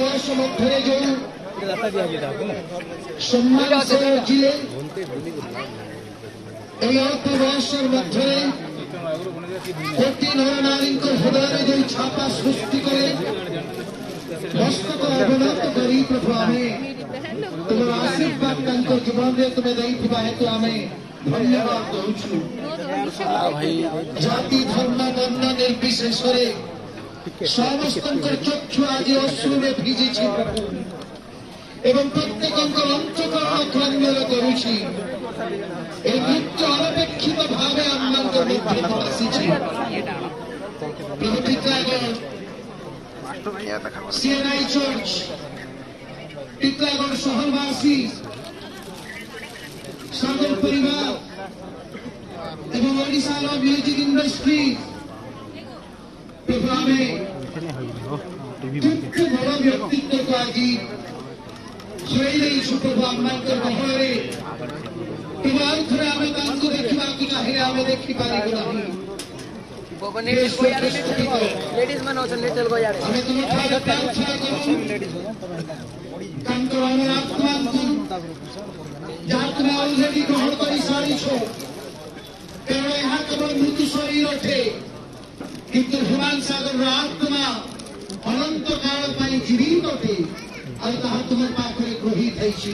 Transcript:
ବୟସ ମଧ୍ୟରେ ଯେଉଁ ସମ୍ମାନ ସେ ଅର୍ଜିଲେ এই অল্প বয়সের ମଧ୍ୟରେ কোটি নরনারীଙ୍କ ହୃଦୟରେ ଯେଉଁ ଛାପା ସୃଷ୍ଟି କଲେ ମସ୍ତକ ଅବନତ କରି ପ୍ରଭୁ ଆମେ ତୁମର ଆଶୀର୍ବାଦ ତାଙ୍କ ଜୀବନରେ ତୁମେ ଦେଇଥିବା ହେତୁ ଆମେ ଧନ୍ୟବାଦ ଦଉଛୁ। ଜାତି ଧର୍ମ ବର୍ଣ୍ଣ ନିର୍ବିଶେଷରେ ସମସ୍ତଙ୍କ ଚକ୍ଷୁ ଆଜି ଅଶ୍ରୁରେ ଭିଜିଛି ପ୍ରଭୁ ଏବଂ ପ୍ରତ୍ୟେକଙ୍କ ଅନ୍ତଃକରଣ କ୍ଲାନ୍ୟ କରୁଛି। এই মৃত্যু অনপেক্ষিত ভাবে আমাদের মধ্যে আসিছে। প্রভু টিটলাগড় সিএনআই চর্চ টিটলাগড় শহরবাসী সাগর পরিবার এবং ওড়িশার মিউজিক ইন্ডাস্ট্রি প্রভু আমি କେତେ ବଡ଼ ବ୍ୟକ୍ତିତ୍ୱକୁ ଆଜି ହରେଇ ଦେଇଛୁ ପ୍ରଭୁ ଆମମାନଙ୍କର ଗହଳରେ। ତେବେ ଆଉ ଥରେ ଆମେ ତାଙ୍କୁ ଦେଖିବାକୁ ଚାହିଁଲେ ଆମେ ଦେଖିପାରିବୁ ନାହିଁ। ଆମେ ତୁମଠାରେ ପ୍ରାର୍ଥନା କରୁ ତାଙ୍କର ଆତ୍ମାଙ୍କୁ ଯାହା ତୁମେ ଅଲରେଡି ଗ୍ରହଣ କରିସାରିଛ। କାରଣ ଏହା କେବଳ ମୃତ୍ୟୁ ଶରୀର ଅଟେ କିନ୍ତୁ ହ୍ୟୁମାନ ସାଗରର ଆତ୍ମା ଅନନ୍ତ କାଳ ପାଇଁ ଜୀବିତ ଅଟେ ଆଉ ତାହା ତୁମ ପାଖରେ ଗୃହୀତ ହେଇଛି।